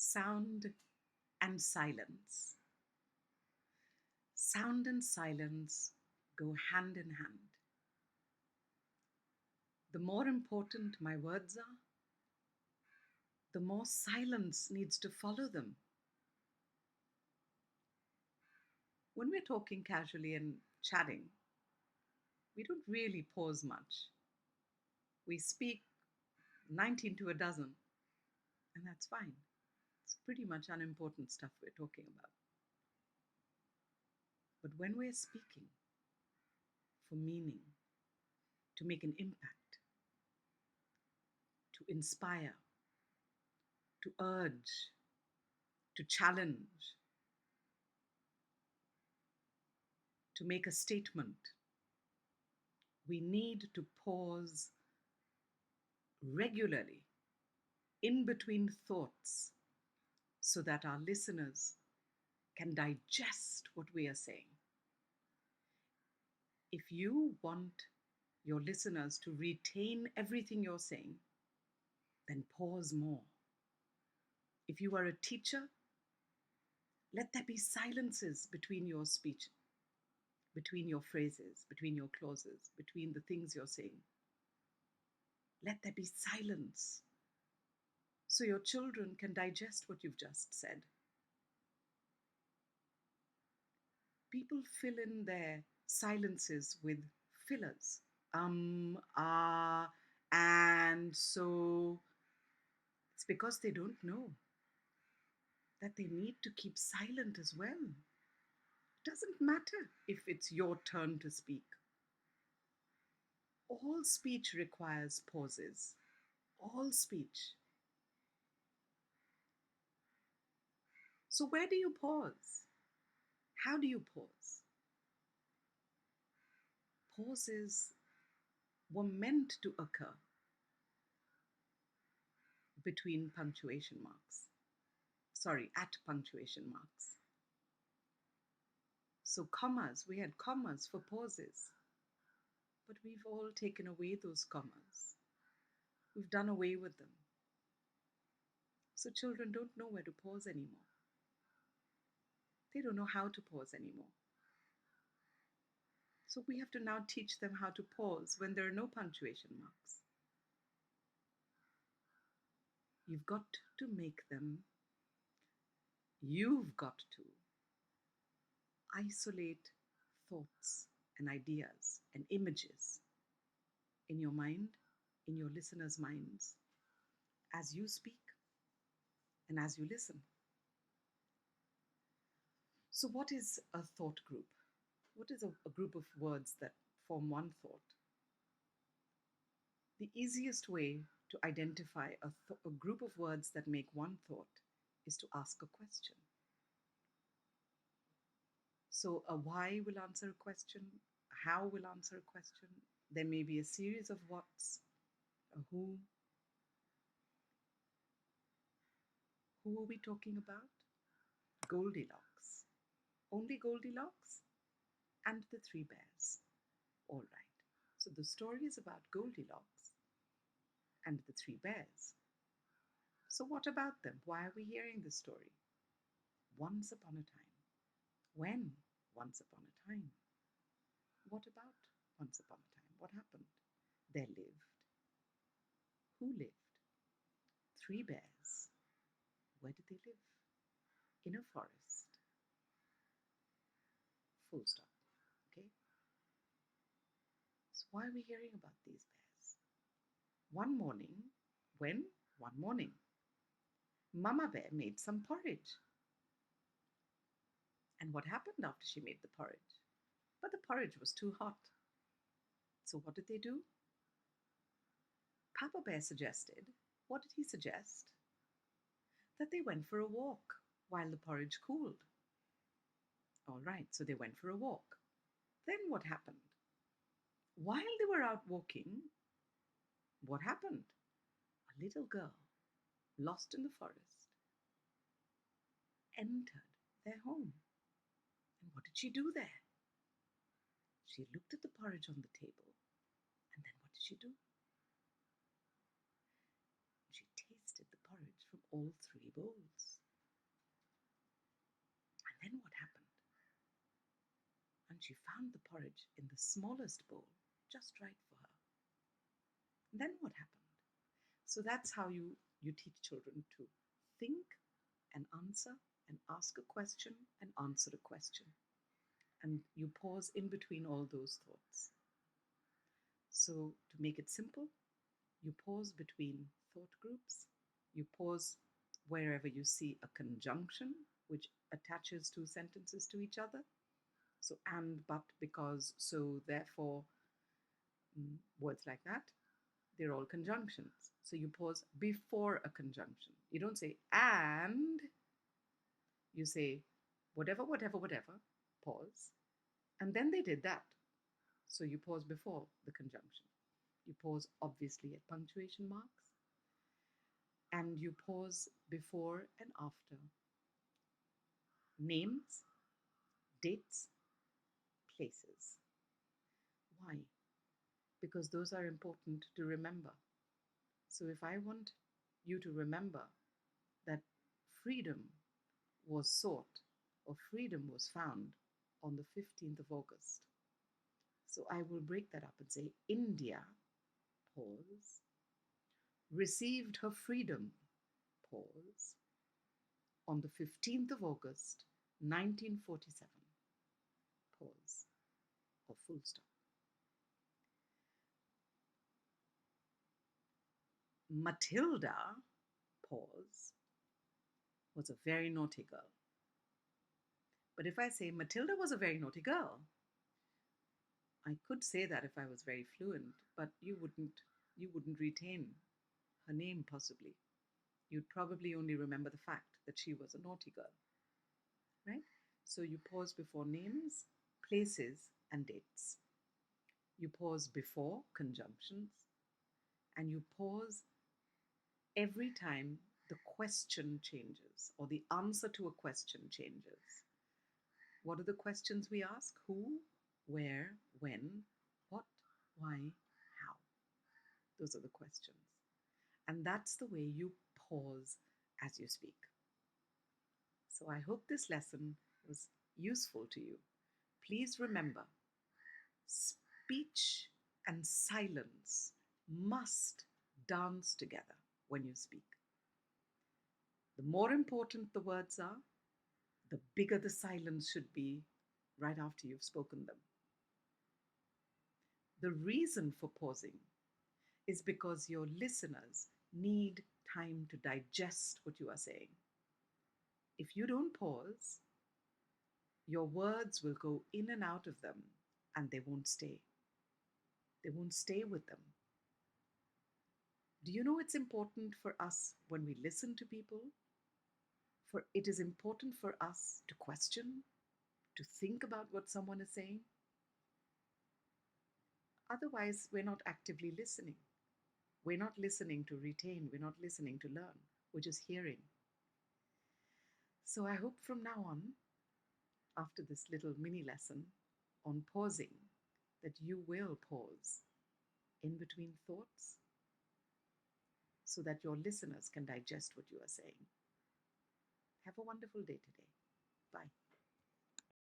Sound and silence. Sound and silence go hand in hand. The more important my words are, the more silence needs to follow them. When we're talking casually and chatting, we don't really pause much. We speak 19 to a dozen, and that's fine. It's pretty much unimportant stuff we're talking about. But when we're speaking for meaning, to make an impact, to inspire, to urge, to challenge, to make a statement, we need to pause regularly in between thoughts so that our listeners can digest what we are saying. If you want your listeners to retain everything you're saying, then pause more. If you are a teacher, let there be silences between your speech, between your phrases, between your clauses, between the things you're saying. Let there be silence so your children can digest what you've just said. People fill in their silences with fillers. And so. It's because they don't know that they need to keep silent as well. It doesn't matter if it's your turn to speak. All speech requires pauses. All speech. So where do you pause? How do you pause? Pauses were meant to occur between punctuation marks. At punctuation marks. So commas, we had commas for pauses. But we've all taken away those commas. We've done away with them. So children don't know where to pause anymore. They don't know how to pause anymore. So we have to now teach them how to pause when there are no punctuation marks. You've got to isolate thoughts and ideas and images in your mind, in your listeners' minds, as you speak and as you listen. So what is a thought group? What is a group of words that form one thought? The easiest way to identify a group of words that make one thought is to ask a question. So a why will answer a question, a how will answer a question. There may be a series of what's, a who. Who are we talking about? Goldilocks. Only Goldilocks and the three bears. All right. So the story is about Goldilocks and the three bears. So what about them? Why are we hearing this story? Once upon a time. When? Once upon a time. What about once upon a time? What happened? There lived. Who lived? Three bears. Where did they live? In a forest. Full stop. Okay? So why are we hearing about these bears? One morning, Mama Bear made some porridge. And what happened after she made the porridge? But the porridge was too hot. So what did they do? Papa Bear suggested, what did he suggest? That they went for a walk while the porridge cooled. All right, so they went for a walk. Then what happened? While they were out walking, what happened? A little girl, lost in the forest, entered their home. And what did she do there? She looked at the porridge on the table, and then what did she do? She tasted the porridge from all three bowls. she found the porridge in the smallest bowl, just right for her. Then what happened? So that's how you teach children to think and answer and ask a question and answer a question. And you pause in between all those thoughts. So, to make it simple, you pause between thought groups, you pause wherever you see a conjunction which attaches two sentences to each other. So, and, but, because, so, therefore, words like that, they're all conjunctions. So, you pause before a conjunction. You don't say and, you say whatever, whatever, whatever, pause. And then they did that. So, you pause before the conjunction. You pause obviously at punctuation marks, and you pause before and after names, dates, places. Why? Because those are important to remember. So if I want you to remember that freedom was sought or freedom was found on the 15th of August, so I will break that up and say India, pause, received her freedom, pause, on the 15th of August, 1947, pause, or full stop. Matilda, pause, was a very naughty girl. But if I say Matilda was a very naughty girl, I could say that if I was very fluent, but you wouldn't retain her name possibly. You'd probably only remember the fact that she was a naughty girl, right? So you pause before names, places, and dates. You pause before conjunctions, and you pause every time the question changes or the answer to a question changes. What are the questions we ask? Who, where, when, what, why, how? Those are the questions. And that's the way you pause as you speak. So I hope this lesson was useful to you. Please remember, speech and silence must dance together when you speak. The more important the words are, the bigger the silence should be right after you've spoken them. The reason for pausing is because your listeners need time to digest what you are saying. If you don't pause, your words will go in and out of them and they won't stay. They won't stay with them. Do you know it's important for us when we listen to people? For it is important for us to question, to think about what someone is saying. Otherwise, we're not actively listening. We're not listening to retain. We're not listening to learn. We're just hearing. So I hope from now on, after this little mini lesson on pausing, that you will pause in between thoughts so that your listeners can digest what you are saying. Have a wonderful day today. Bye.